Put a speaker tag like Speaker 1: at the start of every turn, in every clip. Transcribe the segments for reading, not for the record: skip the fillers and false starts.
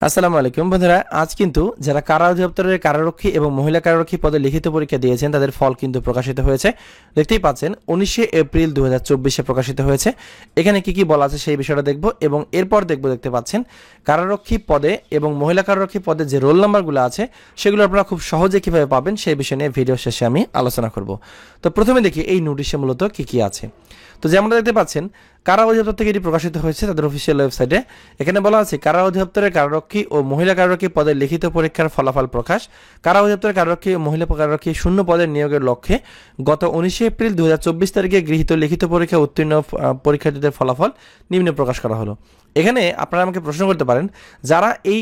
Speaker 1: আসসালামু আলাইকুম বন্ধুরা, আজ কিন্তু যারা কারা অধিদপ্তরের কারারক্ষী এবং মহিলা কারারক্ষী পদে লিখিত পরীক্ষা দিয়েছেন তাদের ফল কিন্তু প্রকাশিত হয়েছে। দেখতেই পাচ্ছেন 19শে এপ্রিল 2024-এ প্রকাশিত হয়েছে। এখানে কি কি বলা আছে সেই বিষয়টা দেখব এবং এরপর দেখতে পাচ্ছেন কারারক্ষী পদে এবং মহিলা কারারক্ষী পদে যে রোল নাম্বারগুলো আছে সেগুলো আপনারা খুব সহজে কিভাবে পাবেন সেই বিষয় নিয়ে ভিডিও শেষে আমি আলোচনা করব। তো প্রথমে দেখি এই নোটিশে মূলত কি কি আছে। তো যেমন দেখতে পাচ্ছেন কারা অধিদপ্তর থেকে এটি প্রকাশিত হয়েছে তাদের অফিসিয়াল ওয়েবসাইটে। এখানে বলা আছে কারা অধিদপ্তরের কারারক্ষী ও মহিলা কারারক্ষী পদের লিখিত পরীক্ষার ফলাফল প্রকাশ। কারা অধিদপ্তরের কারারক্ষী ও মহিলা কারারক্ষী শূন্য পদের নিয়োগের লক্ষ্যে গত 19শে এপ্রিল 2024 তারিখে গৃহীত লিখিত পরীক্ষা উত্তীর্ণ পরীক্ষার্থীদের ফলাফল নিম্নে প্রকাশ করা হলো। এখানে আপনারা আমাকে প্রশ্ন করতে পারেন, যারা এই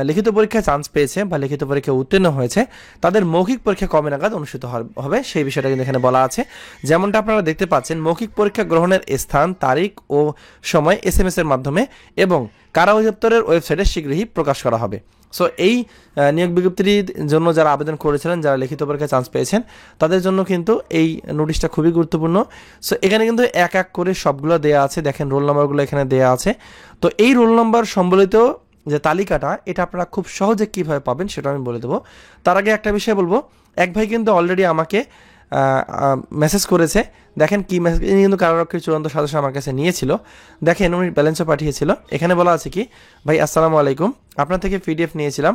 Speaker 1: লিখিত পরীক্ষায় চান্স পেয়েছে বা লিখিত পরীক্ষায় উত্তীর্ণ হয়েছে তাদের মৌখিক পরীক্ষা কবে নাগাদ অনুষ্ঠিত হবে সেই বিষয়টা কিন্তু এখানে বলা আছে। যেমনটা আপনারা দেখতে পাচ্ছেন, মৌখিক পরীক্ষা গ্রহণের স্থান, তারিখ ও সময় SMS এর মাধ্যমে এবং কারা অধিদপ্তরের ওয়েবসাইটে শীঘ্রই প্রকাশ করা হবে। সো এই নিয়োগ বিজ্ঞপ্তির জন্য যারা আবেদন করেছিলেন, যারা লিখিত পরীক্ষায় চান্স পেয়েছেন তাদের জন্য কিন্তু এই নোটিশটা খুবই গুরুত্বপূর্ণ। সো এখানে কিন্তু এক এক করে সবগুলো দেয়া আছে, দেখেন রোল নাম্বারগুলো এখানে দেয়া আছে। তো এই রোল নাম্বার সম্বলিত যে তালিকাটা এটা আপনারা খুব সহজে কীভাবে পাবেন সেটা আমি বলে দেবো। তার আগে একটা বিষয় বলবো, এক ভাই কিন্তু অলরেডি আমাকে মেসেজ করেছে। দেখেন কি মেসেজ, কিন্তু কারারক্ষীর চূড়ান্ত সদস্য আমার কাছে নিয়েছিল। দেখেন উনি ব্যালেন্সও পাঠিয়েছিল। এখানে বলা আছে কি, ভাই আসসালামু আলাইকুম, আপনার থেকে PDF নিয়েছিলাম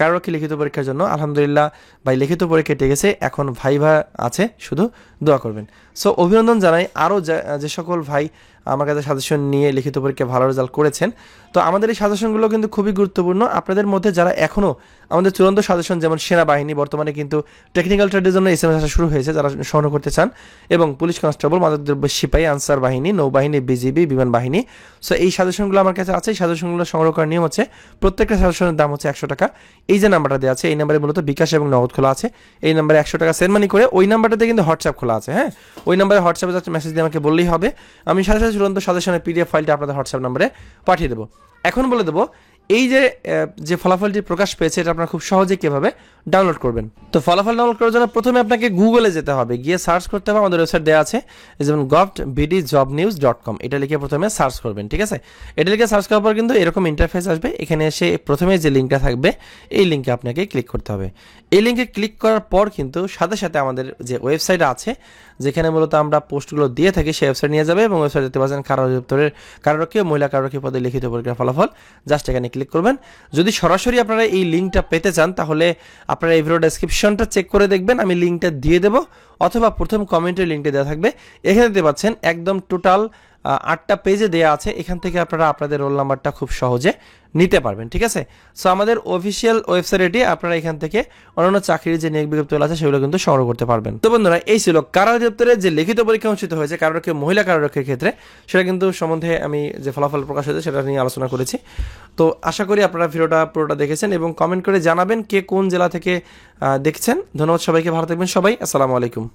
Speaker 1: কারারক্ষী লিখিত পরীক্ষার জন্য। আলহামদুলিল্লাহ ভাই, লিখিত পরীক্ষা টেকেছে, এখন ভাইভা আছে, শুধু দোয়া করবেন। সো অভিনন্দন জানাই আরও যে সকল ভাই আমার কাছে সাজেশন নিয়ে লিখিত পরীক্ষায় ভালো রেজাল্ট করেছেন। তো আমাদের এই সাজেশনগুলো কিন্তু খুবই গুরুত্বপূর্ণ। আপনাদের মধ্যে যারা এখনও আমাদের চূড়ান্ত সাজেশন, যেমন সেনাবাহিনী, বর্তমানে কিন্তু টেকনিক্যাল ট্রেডের জন্য SMS আসা শুরু হয়েছে, যারা সংগ্রহ করতে চান, এবং পুলিশ কনস্টেবল, মাদকদ্রব্য সিপাহী, আনসার বাহিনী, নৌবাহিনী, BGB, বিমান বাহিনী। সো এই সাজেশনগুলো আমার কাছে আছে। এই সাজেশনগুলো সংগ্রহ করার নিয়ম হচ্ছে, প্রত্যেকটা সাজেশনের দাম হচ্ছে 100 টাকা। এই যে নাম্বারটা দেওয়া আছে এই নাম্বারে মূলত বিকাশ এবং নগদ খোলা আছে। এই নাম্বারে 100 টাকা সেন্ড মানি করে ওই নাম্বারটাতে কিন্তু হোয়াটসঅ্যাপ খোলা আছে। হ্যাঁ, ওই নাম্বারে হোয়াটসঅ্যাপে যাচ্ছে মেসেজ দিয়ে আমাকে বললেই হবে, আমি সাথে সাথে চূড়ান্ত সাজেশনের PDF ফাইলটা আপনাদের হোয়াটসঅ্যাপ নাম্বারে পাঠিয়ে দেবো। এখন বলে দেবো এই যে ফলাফলটি প্রকাশ পেয়েছে এটা আপনারা খুব সহজে কীভাবে ডাউনলোড করবেন। তো ফলাফল ডাউনলোড করার জন্য প্রথমে আপনাকে গুগলে যেতে হবে, গিয়ে সার্চ করতে হবে। আমাদের ওয়েবসাইট দেওয়া আছে, যেমন govtbdjobnews.com, এটা লিখে প্রথমে সার্চ করবেন। ঠিক আছে, এটা লিখে সার্চ করার পর কিন্তু এরকম ইন্টারফেস আসবে। এখানে এসে প্রথমে যে লিঙ্কটা থাকবে এই লিঙ্কে আপনাকে ক্লিক করতে হবে। এই লিঙ্কে ক্লিক করার পর কিন্তু সাথে সাথে আমাদের যে ওয়েবসাইট আছে, যেখানে মূলত আমরা পোস্টগুলো দিয়ে থাকি, সেই ওয়েবসাইট নিয়ে যাবে এবং ওয়েবসাইট দেখতে পাচ্ছেন কারা অধিদপ্তরের কারারক্ষী ও মহিলা কারারক্ষী পদে লিখিত পরীক্ষার ফলাফল। জাস্ট এখানে ক্লিক করবেন। যদি সরাসরি আপনারা এই লিঙ্কটা পেতে চান তাহলে আপনারা এই ভিডিও ডেসক্রিপশনটা চেক করে দেখবেন, আমি লিঙ্কটা দিয়ে দেবো, অথবা প্রথম কমেন্টের লিঙ্কটা দেওয়া থাকবে। এখানে দেখতে পাচ্ছেন একদম টোটাল 8টা পেজে দেওয়া আছে। এখান থেকে আপনারা আপনাদের রোল নাম্বারটা খুব সহজে নিতে পারবেন। ঠিক আছে, সো আমাদের অফিসিয়াল ওয়েবসাইটে আপনারা এখান থেকে অন্যান্য চাকরির যে নিয়োগ বিজ্ঞপ্তি আছে সেগুলো কিন্তু সংগ্রহ করতে পারবেন। তো বন্ধুরা, এই ছিল কারা অধিদপ্তরের যে লিখিত পরীক্ষা অনুষ্ঠিত হয়েছে কারারক্ষী মহিলা কারারক্ষীর ক্ষেত্রে, সেটা কিন্তু সম্বন্ধে আমি যে ফলাফল প্রকাশ হয়েছে সেটা নিয়ে আলোচনা করেছি। তো আশা করি আপনারা ভিডিওটা পুরোটা দেখেছেন এবং কমেন্ট করে জানাবেন কে কোন জেলা থেকে দেখছেন। ধন্যবাদ সবাইকে, ভালো থাকবেন সবাই, আসসালামু আলাইকুম।